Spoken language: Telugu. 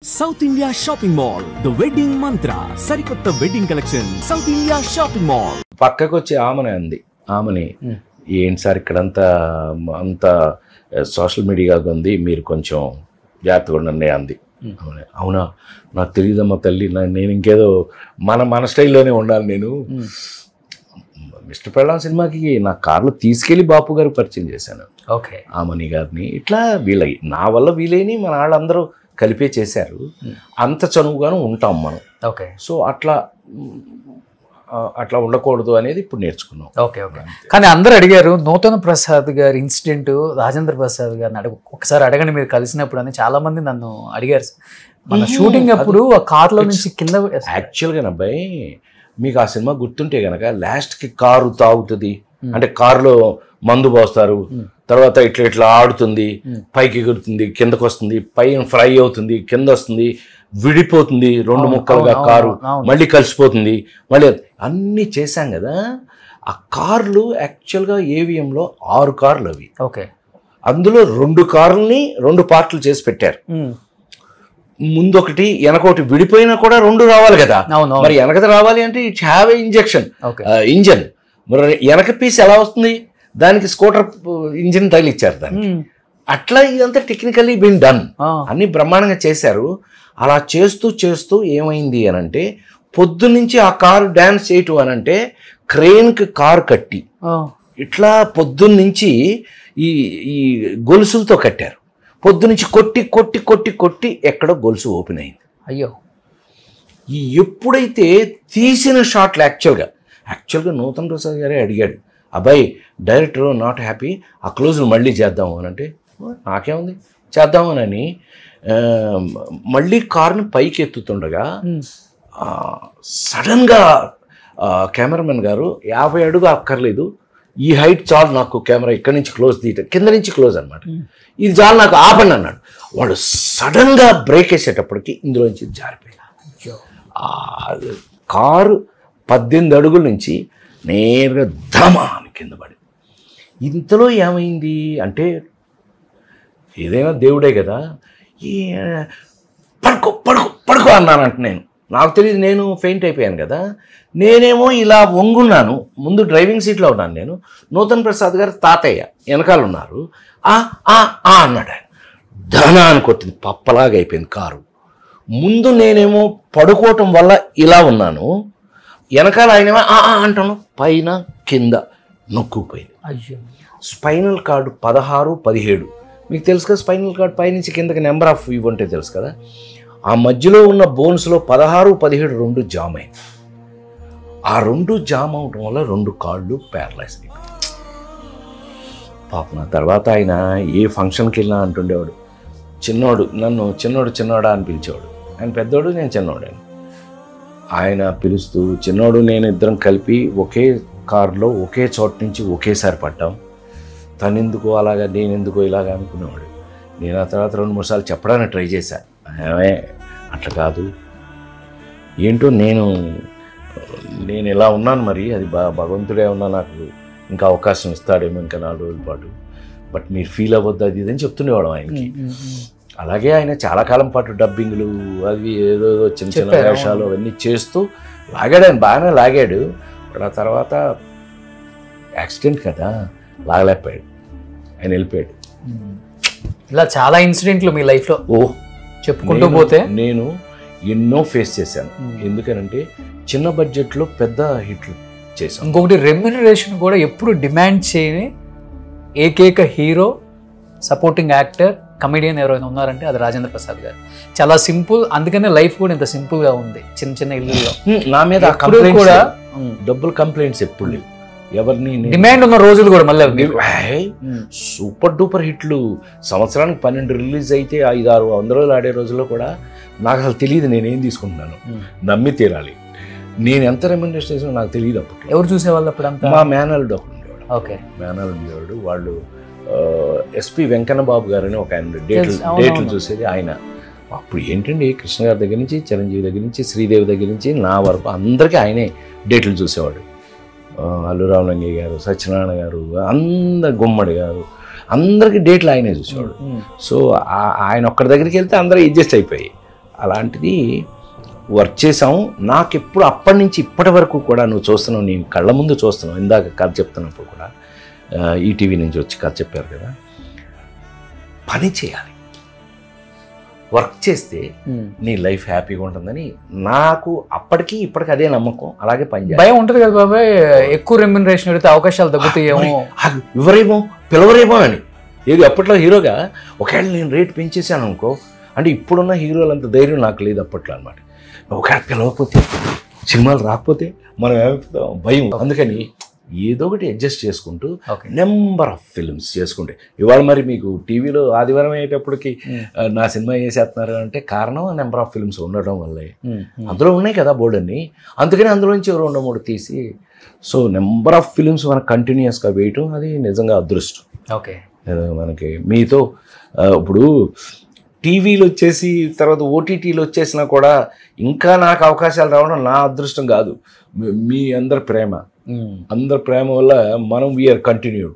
South India shopping mall the wedding మంత్ర సరికొత్త wedding collection south India shopping mall. పక్కకు వచ్చి ఆమెనే అంది. ఆమెని ఏంటి సార్ ఇక్కడంతా అంతా సోషల్ మీడియాగా ఉంది, మీరు కొంచెం జాగ్రత్తగా ఉండండి అంది. అవునా, నాకు తెలియదమ్మా తల్లి, నేను ఇంకేదో మన స్టైల్లోనే ఉండాలి. నేను మిస్టర్ పెళ్ళాం సినిమాకి నా కార్లో తీసుకెళ్ళి బాపు గారికి పరిచయం చేశాను. ఓకే, ఆమని గారిని. ఇట్లా నా వల్ల వీలైన మన వాళ్ళందరూ కలిపే చేశారు. అంత చనువుగాను ఉంటాం మనం. ఓకే, సో అట్లా ఉండకూడదు అనేది ఇప్పుడు నేర్చుకున్నాం. Okay okay. కానీ అందరూ అడిగారు నూతన ప్రసాద్ గారి ఇన్సిడెంట్ రాజేంద్ర ప్రసాద్ గారిని ఒకసారి అడగండి మీరు కలిసినప్పుడు అని చాలా మంది నన్ను అడిగారు. మన షూటింగ్ అప్పుడు ఆ కార్లో నుంచి కింద యాక్చువల్గా అబ్బాయి మీకు ఆ సినిమా గుర్తుంటే కనుక లాస్ట్కి కారు తాగుతుంది, అంటే కారులో మందు పోస్తారు, తర్వాత ఇట్లా ఆడుతుంది, పైకి ఎగురుతుంది, కిందకు వస్తుంది, పైన ఫ్రై అవుతుంది, కింద వస్తుంది, విడిపోతుంది రెండు ముక్కలుగా కారు, మళ్ళీ కలిసిపోతుంది, మళ్ళీ అన్నీ చేశాం కదా. ఆ కార్లు యాక్చువల్గా ఏవిఎంలో 6 కార్లు అవి. ఓకే, అందులో 2 కార్లని 2 పార్ట్లు చేసి పెట్టారు. ముందొకటి వెనకొకటి విడిపోయినా కూడా 2 రావాలి కదా. మరి వెనకది రావాలి అంటే ఇట్స్ హ్యావ్ ఏ ఇంజన్. మరి వెనక పీస్ ఎలా వస్తుంది, దానికి స్కూటర్ ఇంజిన్ తగిలిచ్చారు దానికి. అట్లా ఇదంతా టెక్నికల్లీ బీన్ డన్, అన్ని బ్రహ్మాండంగా చేశారు. అలా చేస్తూ చేస్తూ ఏమైంది అనంటే పొద్దున్నుంచి ఆ కారు డ్యాన్స్ చేయటం అనంటే క్రెయిన్కి కారు కట్టి ఇట్లా పొద్దున్నుంచి ఈ గొలుసులతో కట్టారు. పొద్దునుంచి కొట్టి కొట్టి కొట్టి కొట్టి ఎక్కడో గొలుసు ఓపెన్ అయింది. అయ్యో, ఎప్పుడైతే తీసిన షాట్లు యాక్చువల్గా నూతన్ ప్రసాద్ గారే అడిగాడు, అబ్బాయి డైరెక్టర్ నాట్ హ్యాపీ, ఆ క్లోజ్ను మళ్ళీ చేద్దాము అని అంటే నాకేముంది చేద్దామని మళ్ళీ కారుని పైకి ఎత్తుతుండగా సడన్గా కెమెరామెన్ గారు 50 అడుగు అక్కర్లేదు, ఈ హైట్ చాలు నాకు కెమెరా ఇక్కడి నుంచి క్లోజ్ తీయటం, కింద నుంచి క్లోజ్ అనమాట, ఇది చాలు నాకు ఆపండి అన్నాడు. వాడు సడన్గా బ్రేక్ వేసేటప్పటికి ఇందులోంచి జారిపోయాడు. కారు 18 అడుగుల నుంచి నేరుగా ధమా అని కింద పడి. ఇంతలో ఏమైంది అంటే ఏదైనా దేవుడే కదా, పడుకో పడుకో పడుకో అన్నానంట. నాకు తెలియదు, నేను ఫెయింట్ అయిపోయాను కదా. నేనేమో ఇలా వంగున్నాను, ముందు డ్రైవింగ్ సీట్లో ఉన్నాను నేను, నూతన్ ప్రసాద్ గారు తాతయ్య వెనకాల ఉన్నారు. అన్నాడు ఆయన. ధనా అని కొట్టింది, పప్పలాగా అయిపోయింది కారు. ముందు నేనేమో పడుకోవటం వల్ల ఇలా ఉన్నాను, వెనకాల ఆయనేమో అంటాను, పైన కింద నొక్కుపోయింది. అయ్యో, స్పైనల్ కార్డు 16, 17 మీకు తెలుసు కదా. స్పైనల్ కార్డు పైనుంచి కిందకి నెంబర్ ఆఫ్ ఇవి ఉంటే తెలుసు కదా. ఆ మధ్యలో ఉన్న బోన్స్లో 16, 17 2 జామ్ అయింది. ఆ 2 జామ్ అవడం వల్ల 2 కాళ్ళు ప్యారలైజ్ అయిపోయింది. పాపం తర్వాత ఆయన ఏ ఫంక్షన్కి వెళ్ళినా అంటుండేవాడు, చిన్నోడు నన్ను చిన్నోడా అని పిలిచేవాడు. ఆయన పెద్దోడు, నేను చిన్నోడాను. ఆయన పిలుస్తూ చిన్నోడు నేను ఇద్దరం కలిపి ఒకే కారులో ఒకే చోట నుంచి ఒకేసారి పడ్డాం, తనెందుకో అలాగా నేనెందుకో ఇలాగా అనుకునేవాడు. నేను ఆ తర్వాత 2-3 సార్లు చెప్పడానికి ట్రై చేశాను, ఏమే అట్లా కాదు, ఏంటో నేను ఇలా ఉన్నాను, మరి అది భగవంతుడే ఉన్నా నాకు ఇంకా అవకాశం ఇస్తాడేమో ఇంకా 4 రోజుల పాటు, బట్ మీరు ఫీల్ అవ్వద్దు అది ఇదని చెప్తుండేవాడు ఆయనకి. అలాగే ఆయన చాలా కాలం పాటు డబ్బింగ్లు అవి ఏదో చిన్న చిన్న వేషాలు అవన్నీ చేస్తూ లాగాడు. ఆయన బాగానే లాగాడు. ఆ తర్వాత యాక్సిడెంట్ కదా, లాగలేకపోయాడు, ఆయన వెళ్ళిపోయాడు. ఇలా చాలా ఇన్సిడెంట్లు మీ లైఫ్లో చెప్పుకుంటూ పోతే నేను ఎన్నో ఫేస్ చేశాను. ఎందుకనంటే చిన్న బడ్జెట్లో పెద్ద హిట్లు చేశాను. ఇంకొకటి రెమ్యునరేషన్ కూడా ఎప్పుడు డిమాండ్ చేయని ఏకైక హీరో, సపోర్టింగ్ యాక్టర్, కమెడియన్ ఎవరైనా ఉన్నారంటే అది రాజేంద్ర ప్రసాద్ గారు. చాలా సింపుల్, అందుకనే లైఫ్ కూడా ఇంత సింపుల్గా ఉంది. చిన్న చిన్న ఇల్లులో నా మీద కూడా డబ్బులు కంప్లైంట్స్ ఎప్పుడు లేవు. ఎవరిని డిమాండ్ ఉన్న రోజులు కూడా మళ్ళీ సూపర్ డూపర్ హిట్లు సంవత్సరానికి 12 రిలీజ్ అయితే 500-600 రోజులు ఆడే రోజుల్లో కూడా నాకు అసలు తెలియదు నేనేం తీసుకుంటున్నాను, నమ్మి తీరాలి. నేను ఎంత రెమ్యునరేషన్ చేసినా నాకు తెలియదు. అప్పుడు ఎవరు చూసేవాళ్ళు అప్పుడు అంతా? మా మేనల్లుడు ఒకడు ఉండేవాడు. ఓకే, మేనల్లుడు ఉండేవాడు. వాళ్ళు ఎస్పి వెంకన్న బాబు గారు అని ఒక ఆయన డేట్లు చూసేది ఆయన. అప్పుడు ఏంటండి కృష్ణ గారి దగ్గర నుంచి, చిరంజీవి దగ్గర నుంచి, శ్రీదేవి దగ్గర నుంచి నా వరకు అందరికీ ఆయనే డేట్లు చూసేవాడు. అల్లు రామలింగయ్య గారు, సత్యనారాయణ గారు, గుమ్మడి గారు, అందరికీ డేట్లు ఆయనే చూసేవాడు. సో ఆయన ఒక్కడి దగ్గరికి వెళ్తే అందరూ అడ్జస్ట్ అయిపోయి అలాంటిది వర్క్ చేసాము. నాకు ఎప్పుడు అప్పటి నుంచి ఇప్పటి వరకు కూడా నువ్వు చూస్తున్నావు, నేను కళ్ళ ముందు చూస్తున్నావు. ఇందాక కథ చెప్తున్నప్పుడు కూడా ఈటీవీ నుంచి వచ్చి కథ చెప్పారు కదా, పని చేయాలి, వర్క్ చేస్తే నీ లైఫ్ హ్యాపీగా ఉంటుందని నాకు అప్పటికి ఇప్పటికి అదే నమ్మకం. అలాగే పని చేయాలి. భయం ఉంటుంది కదా బాబాయ్, ఎక్కువ రెమ్యునరేషన్ పెడితే అవకాశాలు తగ్గుతాయేమో, ఎవరేమో పిలవరేమో అని. ఏది అప్పట్లో హీరోగా ఒకవేళ నేను రేట్ పెంచేసాను అనుకో, అంటే ఇప్పుడున్న హీరోలు అంత ధైర్యం నాకు లేదు అప్పట్లో అనమాట. ఒకవేళ పిలవకపోతే, సినిమాలు రాకపోతే మనం ఏమైపోతాం, భయం. అందుకని ఏదో ఒకటి అడ్జస్ట్ చేసుకుంటూ నెంబర్ ఆఫ్ ఫిల్మ్స్ చేసుకుంటే, ఇవాళ మరి మీకు టీవీలో ఆదివారం అయ్యేటప్పటికి నా సినిమా వేసేస్తున్నారు అంటే కారణం నెంబర్ ఆఫ్ ఫిల్మ్స్ ఉండడం వల్లే. అందులో ఉన్నాయి కదా బోర్డు అన్ని, అందుకని అందులోంచి 2-3 తీసి, సో నెంబర్ ఆఫ్ ఫిల్మ్స్ మనకు కంటిన్యూస్గా వేయటం అది నిజంగా అదృష్టం. ఓకే, మనకి మీతో ఇప్పుడు టీవీలు వచ్చేసి తర్వాత ఓటీటీలు వచ్చేసినా కూడా ఇంకా నాకు అవకాశాలు రావడం నా అదృష్టం కాదు, మీ అందరి ప్రేమ. అందరి ప్రేమ వల్ల మనం వీఆర్ కంటిన్యూడ్.